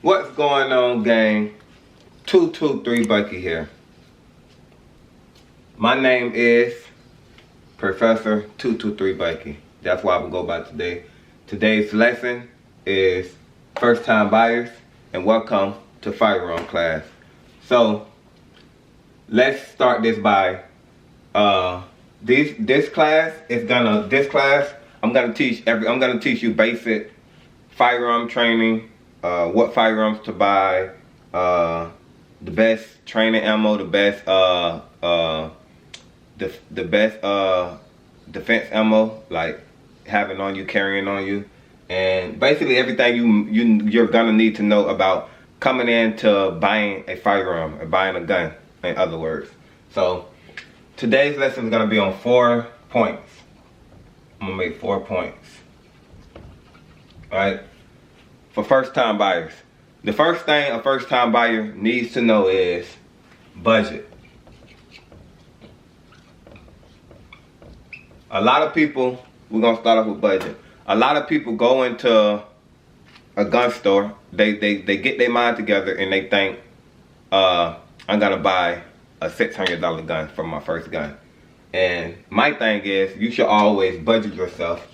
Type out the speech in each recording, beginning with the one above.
What's going on, gang? 223 Bucky here. My name is Professor 223 Bucky. That's why I will go by today. Today's lesson is first time buyers, and welcome to Firearm class. So let's start this by this class I'm gonna teach you basic firearm training, what firearms to buy, the best training ammo, the best defense ammo, like having on you, carrying on you, and basically everything you're gonna need to know about coming into buying a firearm or buying a gun, in other words. So today's lesson is gonna be on 4 points. I'm gonna make 4 points. Alright? For first time buyers. The first thing a first time buyer needs to know is budget. A lot of people, we're gonna start off with budget. A lot of people go into a gun store, they get their mind together and they think, I'm gonna buy a $600 gun for my first gun. And my thing is, you should always budget yourself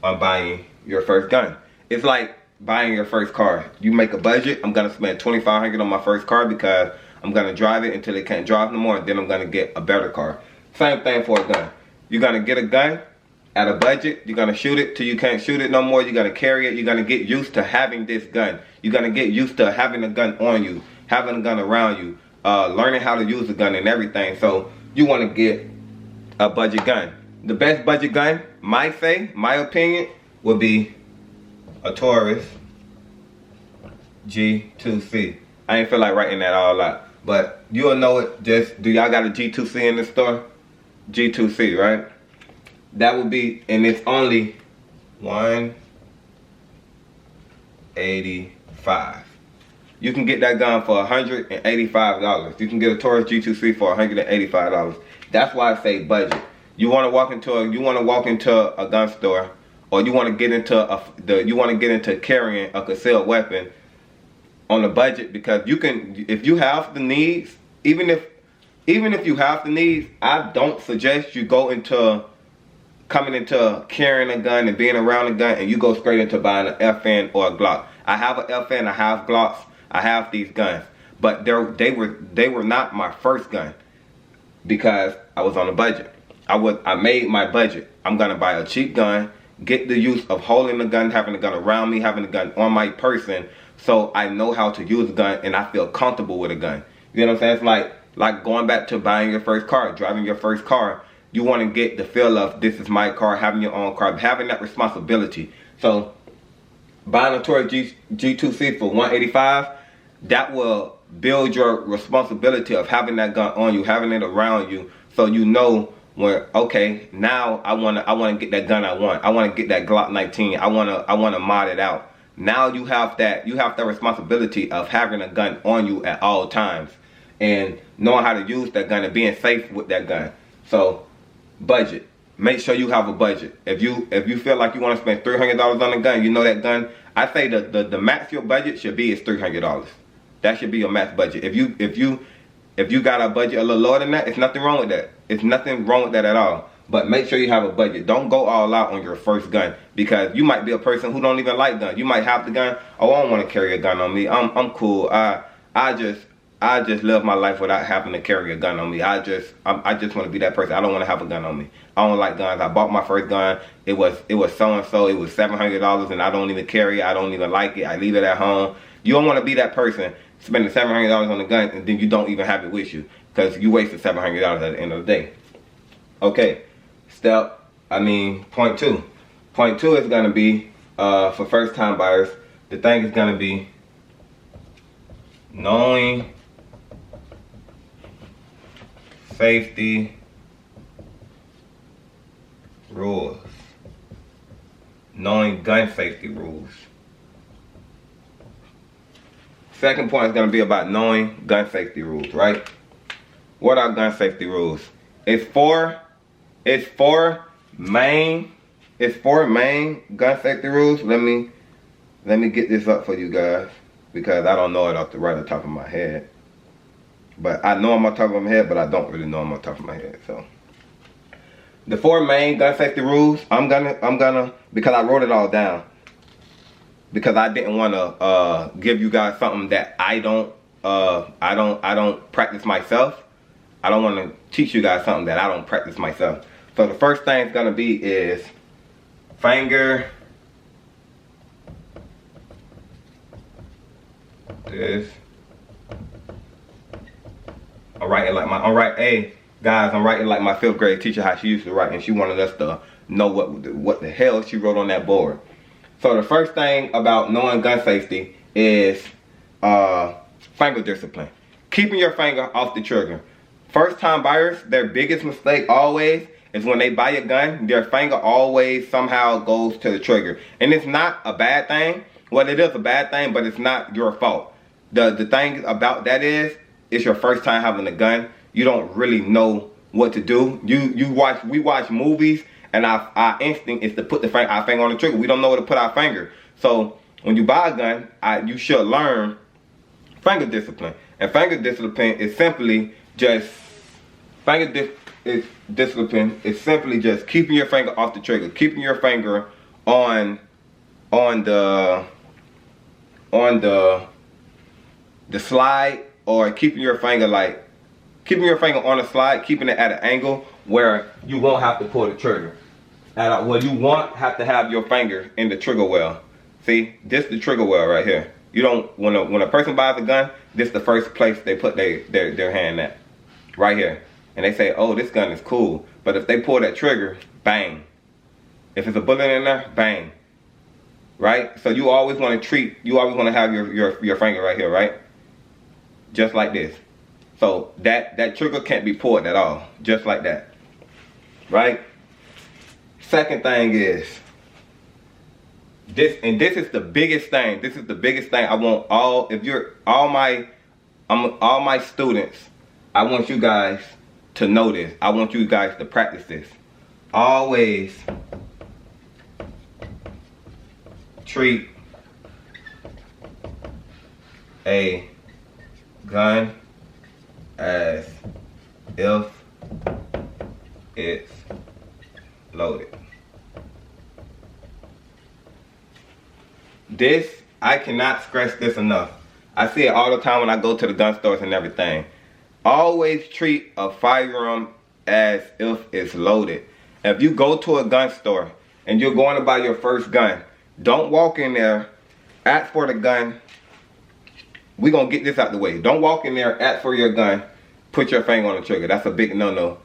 on buying your first gun. It's like buying your first car. You make a budget, I'm gonna spend $2,500 on my first car because I'm gonna drive it until it can't drive no more, and then I'm gonna get a better car. Same thing for a gun. You're gonna get a gun at a budget, you're gonna shoot it till you can't shoot it no more, you're gonna carry it, you're gonna get used to having this gun. You're gonna get used to having a gun on you, having a gun around you, learning how to use the gun and everything. So you wanna get a budget gun. The best budget gun, my opinion, would be a Taurus G2C. I ain't feel like writing that all out, but you'll know it. Just, do y'all got a G2C in the store? G2C, right? That would be, and it's only $185. You can get that gun for $185. You can get a Taurus G2C for $185. That's why I say budget. You want to walk into a gun store, or you want to get into carrying a concealed weapon on a budget, because you can, if you have the needs, even if you have the needs, I don't suggest you go into coming into carrying a gun and being around a gun and you go straight into buying an FN or a Glock. I have an FN, I have Glocks, I have these guns, but they were not my first gun because I was on a budget. I made my budget. I'm gonna buy a cheap gun, get the use of holding the gun, having the gun around me, having the gun on my person, so I know how to use a gun and I feel comfortable with a gun. You know what I'm saying? It's like going back to buying your first car, driving your first car. You want to get the feel of, this is my car, having your own car, having that responsibility. So buying a Taurus G2C for $185, that will build your responsibility of having that gun on you, having it around you, so you know when, okay, now I wanna get that gun I want. I wanna get that Glock 19. I wanna mod it out. Now you have that responsibility of having a gun on you at all times and knowing how to use that gun and being safe with that gun. So budget. Make sure you have a budget. If you feel like you want to spend $300 on a gun, you know that gun, I say the max your budget should be is $300. That should be your max budget. If you got a budget a little lower than that, it's nothing wrong with that. It's nothing wrong with that at all. But make sure you have a budget. Don't go all out on your first gun, because you might be a person who don't even like guns. You might have the gun. Oh, I don't want to carry a gun on me. I'm cool. I just live my life without having to carry a gun on me. I just want to be that person. I don't want to have a gun on me. I don't like guns. I bought my first gun. It was so and so. It was $700, and I don't even carry it. I don't even like it. I leave it at home. You don't want to be that person spending $700 on a gun and then you don't even have it with you, because you wasted $700 at the end of the day. Okay, point two. Point two is gonna be for first time buyers. The thing is gonna be knowing safety rules. Knowing gun safety rules. Second point is going to be about knowing gun safety rules, right? What are gun safety rules? It's four main gun safety rules. Let me get this up for you guys. because I don't know it off the top of my head. But I know I'm on top of my head, but I don't really know I'm on top of my head. So the 4 main gun safety rules, I'm gonna because I wrote it all down. Because I didn't want to give you guys something that I don't practice myself. I don't want to teach you guys something that I don't practice myself. So the first thing it's gonna be is finger this. I'm writing like hey guys, I'm writing like my 5th grade teacher how she used to write, and she wanted us to know what the hell she wrote on that board. So the first thing about knowing gun safety is finger discipline. Keeping your finger off the trigger. First time buyers, their biggest mistake always is when they buy a gun, their finger always somehow goes to the trigger. And it's not a bad thing. Well, it is a bad thing, but it's not your fault. The thing about that is, it's your first time having a gun. You don't really know what to do. We watch movies, and our instinct is to put our finger on the trigger. We don't know where to put our finger. So when you buy a gun, you should learn finger discipline. And finger discipline is simply just discipline is simply just keeping your finger off the trigger, keeping your finger on the slide, or keeping your finger on the slide, keeping it at an angle where you won't have to pull the trigger. Well, you won't have to have your finger in the trigger well. See, this is the trigger well right here. You don't, when a person buys a gun, this is the first place they put their hand at, right here. And they say, oh, this gun is cool. But if they pull that trigger, bang. If it's a bullet in there, bang. Right? So you always want to have your finger right here, right? Just like this. So that trigger can't be pulled at all. Just like that. Right? Second thing is, this is the biggest thing. This is the biggest thing I want all my students, I want you guys to know this. I want you guys to practice this. Always treat a gun as if it's loaded. This, I cannot stress this enough. I see it all the time when I go to the gun stores and everything. Always treat a firearm as if it's loaded. If you go to a gun store and you're going to buy your first gun, don't walk in there, ask for the gun. We're going to get this out the way. Don't walk in there, ask for your gun, put your finger on the trigger. That's a big no-no.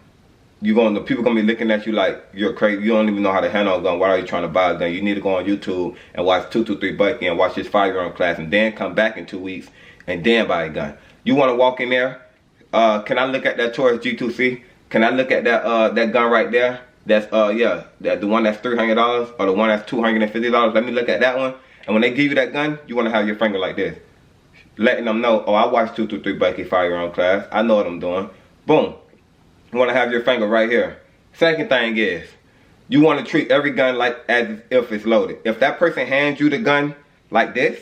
People gonna be looking at you like you're crazy. You don't even know how to handle a gun. Why are you trying to buy a gun? You need to go on YouTube and watch 223 Bucky and watch his firearm class, and then come back in 2 weeks and then buy a gun. You want to walk in there? Can I look at that Taurus G2C? Can I look at that gun right there? That's the one that's $300 or the one that's $250. Let me look at that one. And when they give you that gun, you want to have your finger like this, letting them know, oh, I watched 223 Bucky firearm class. I know what I'm doing. Boom. You want to have your finger right here. Second thing is, you want to treat every gun like as if it's loaded. If that person hands you the gun like this,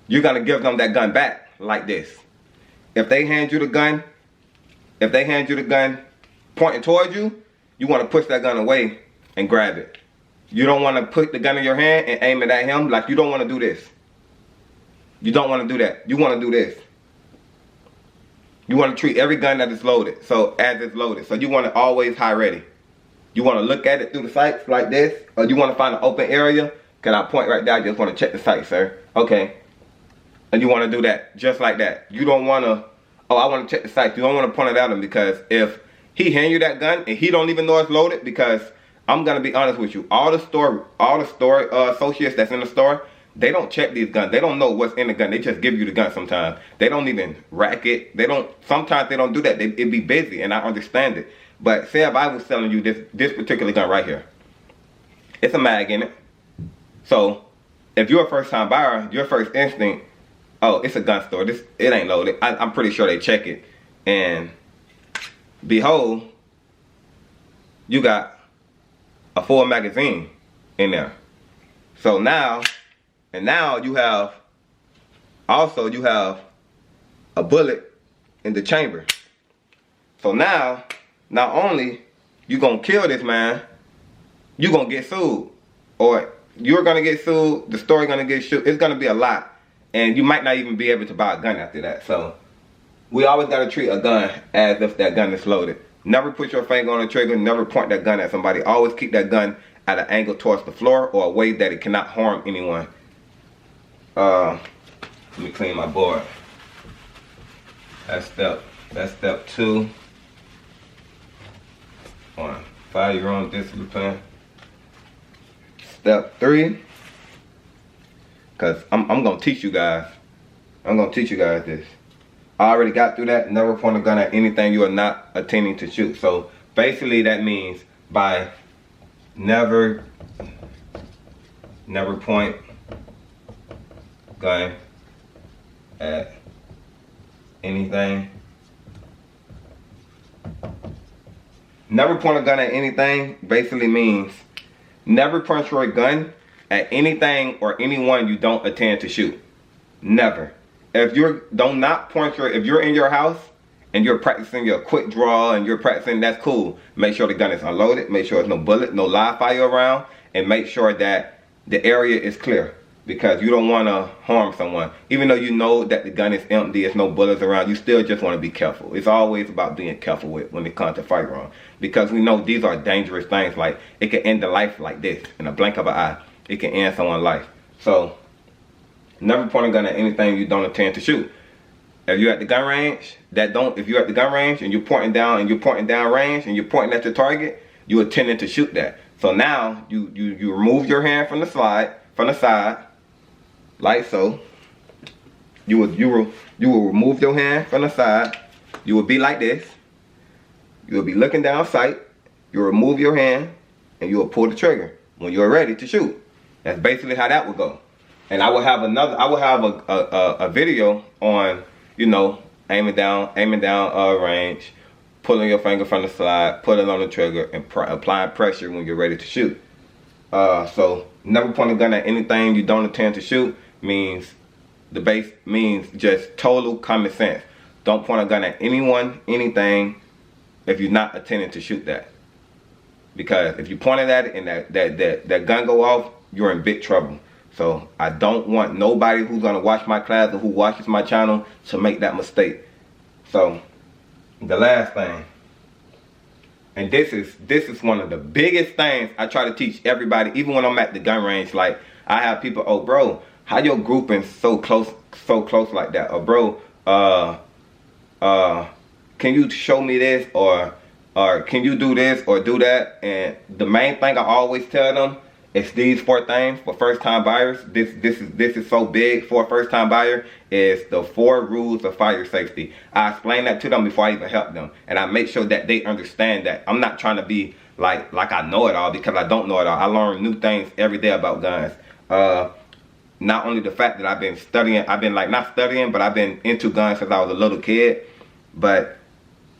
you're going to give them that gun back like this. If they hand you the gun pointing towards you, you want to push that gun away and grab it. You don't want to put the gun in your hand and aim it at him. Like, you don't want to do this. You don't want to do that. You want to do this. You want to treat every gun that is loaded, so as it's loaded. So you want to always high ready. You want to look at it through the sights like this, or you want to find an open area. Can I point right there? I just want to check the sight, sir. Okay. And you want to do that just like that. You don't want to, oh, I want to check the sights. You don't want to point it at him, because if he hand you that gun and he don't even know it's loaded, because I'm going to be honest with you, all the store associates that's in the store, they don't check these guns. They don't know what's in the gun. They just give you the gun sometimes. They don't even rack it. Sometimes they don't do that. It'd be busy, and I understand it. But say if I was selling you this particular gun right here. It's a mag in it. So if you're a first time buyer, your first instinct, oh, it's a gun store. It ain't loaded. I'm pretty sure they check it. And behold, you got a full magazine in there. So now you have Also, you have a bullet in the chamber. So now, not only you gonna kill this man, you gonna get sued. Or you're gonna get sued, the store gonna get sued. It's gonna be a lot. And you might not even be able to buy a gun after that. So we always gotta treat a gun as if that gun is loaded. Never put your finger on the trigger, never point that gun at somebody. Always keep that gun at an angle towards the floor or a way that it cannot harm anyone. Let me clean my board. That's step 2 on firearm discipline. Step 3, because I'm gonna teach you guys. I'm gonna teach you guys this. I already got through that. Never point a gun at anything you are not intending to shoot. So basically that means by never point gun at anything. Never point a gun at anything basically means never point your gun at anything or anyone you don't intend to shoot. Never. If you're if you're in your house and you're practicing your quick draw and you're practicing, that's cool. Make sure the gun is unloaded, make sure there's no bullet, no live fire around, and make sure that the area is clear, because you don't want to harm someone. Even though you know that the gun is empty, there's no bullets around, you still just want to be careful. It's always about being careful when it comes to firearm, because we know these are dangerous things. Like, it can end the life like this in a blink of an eye. It can end someone's life. So never point a gun at anything you don't intend to shoot. If you're at the gun range, if you're at the gun range and you're pointing down range and you're pointing at your target, you're intending to shoot that. So now you remove your hand from the side, like so. You will remove your hand from the side. You will be like this. You will be looking down sight. You'll remove your hand and you will pull the trigger when you're ready to shoot. That's basically how that would go. And I will have a video on, you know, aiming down range, pulling your finger from the slide, putting on the trigger, and applying pressure when you're ready to shoot. So never point a gun at anything you don't intend to shoot means just total common sense. Don't point a gun at anyone, anything, if you're not intending to shoot that. Because if you pointed at it and that gun go off, you're in big trouble. So I don't want nobody who's gonna watch my class or who watches my channel to make that mistake. So the last thing, and this is one of the biggest things I try to teach everybody, even when I'm at the gun range. Like, I have people, oh bro, how your grouping so close like that? Or bro, can you show me this, or can you do this or do that? And the main thing I always tell them, it's these 4 things for first-time buyers. This is so big for a first-time buyer. Is the 4 rules of fire safety. I explain that to them before I even help them, and I make sure that they understand that. I'm not trying to be like I know it all, because I don't know it all. I learn new things every day about guns. Not only the fact that I've been studying, not studying, but I've been into guns since I was a little kid. But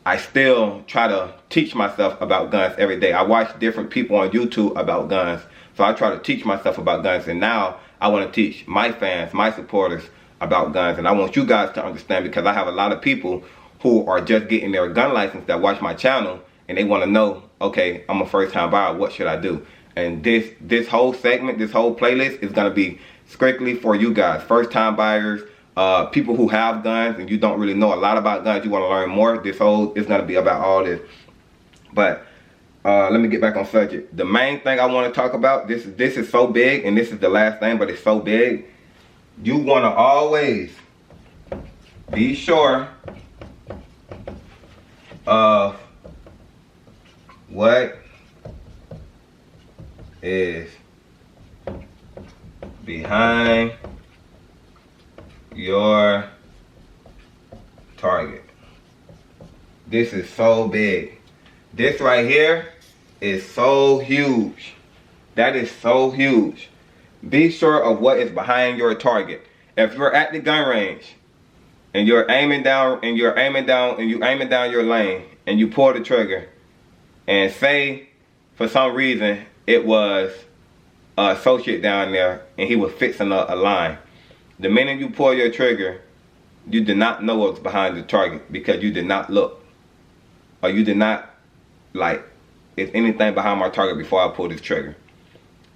I still try to teach myself about guns every day. I watch different people on YouTube about guns. So I try to teach myself about guns, and now I want to teach my fans, my supporters about guns. And I want you guys to understand, because I have a lot of people who are just getting their gun license that watch my channel, and they want to know, okay, I'm a first-time buyer, what should I do? And this whole segment, this whole playlist is going to be strictly for you guys, first-time buyers, people who have guns and you don't really know a lot about guns, you want to learn more. This whole is going to be about all this. But let me get back on subject. The main thing I want to talk about, this is so big, and this is the last thing, but it's so big. You want to always be sure of what is behind your target. This is so big. This right here is so huge. That is so huge. Be sure of what is behind your target. If you're at the gun range and you're aiming down your lane and you pull the trigger, and say for some reason it was an associate down there and he was fixing a line, The minute you pull your trigger, you did not know what's behind the target because you did not look. Or you did not, like, is anything behind my target before I pulled this trigger.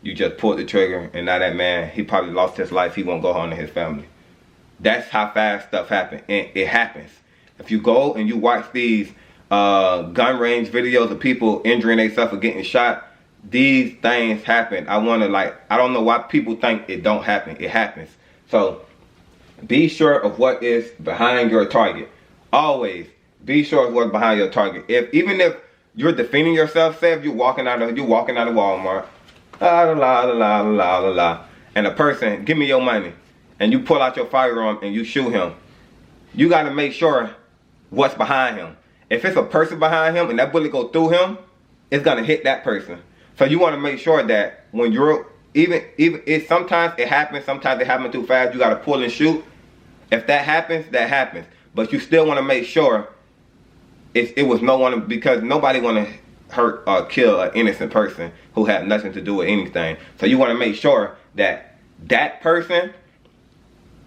You just pulled the trigger, and now that man, he probably lost his life. He won't go home to his family. That's how fast stuff happens, and it happens. If you go and you watch these gun range videos of people injuring themselves or getting shot, these things happen. I don't know why people think it don't happen. It happens. So be sure of what is behind your target. Always be sure of what's behind your target. Even if you're defending yourself, say if you're walking out of Walmart, and a person give me your money, and you pull out your firearm and you shoot him, you got to make sure what's behind him. If it's a person behind him and that bullet go through him, it's gonna hit that person. So you want to make sure that when you're sometimes it happens too fast. You got to pull and shoot. If that happens, that happens. But you still want to make sure it was no one, because nobody want to hurt or kill an innocent person who had nothing to do with anything. So you want to make sure that that person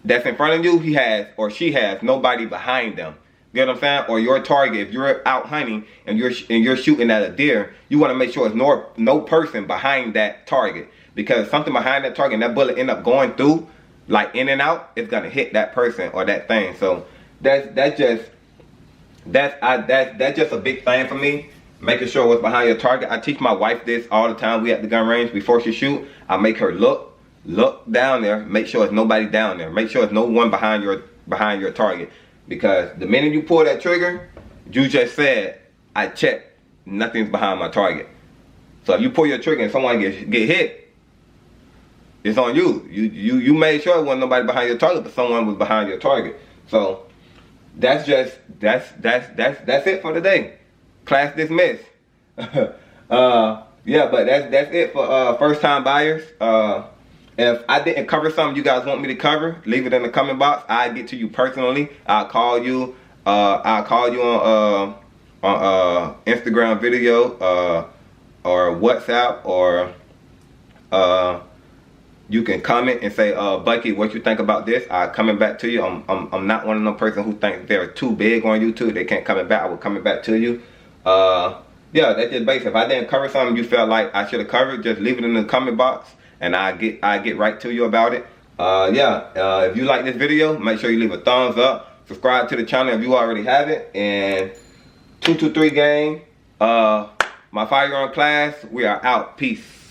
that's in front of you, he has or she has nobody behind them. You know what I'm saying? Or your target, if you're out hunting and you're shooting at a deer, you want to make sure it's no person behind that target, because something behind that target and that bullet end up going through, like in and out, it's gonna hit that person or that thing. So that's just a big thing for me. Making sure what's behind your target. I teach my wife this all the time. We at the gun range. Before she shoot, I make her look down there. Make sure there's nobody down there. Make sure there's no one behind your target. Because the minute you pull that trigger, you just said, I checked, nothing's behind my target. So if you pull your trigger and someone get hit, it's on you. You made sure there wasn't nobody behind your target, but someone was behind your target. So that's it for today. Class dismissed. Yeah, but that's it for first time buyers. If I didn't cover something you guys want me to cover, leave it in the comment box. I'll get to you personally. I'll call you. I'll call you on Instagram video or WhatsApp, or you can comment and say, Bucky, what you think about this? I'm coming back to you. I'm not one of them person who think they're too big on YouTube. They can't comment back. I will coming back to you. Yeah, that's just basic. If I didn't cover something you felt like I should have covered, just leave it in the comment box, and I get right to you about it. If you like this video, make sure you leave a thumbs up. Subscribe to the channel if you already have it. And 223 gang, my firearm class, we are out. Peace.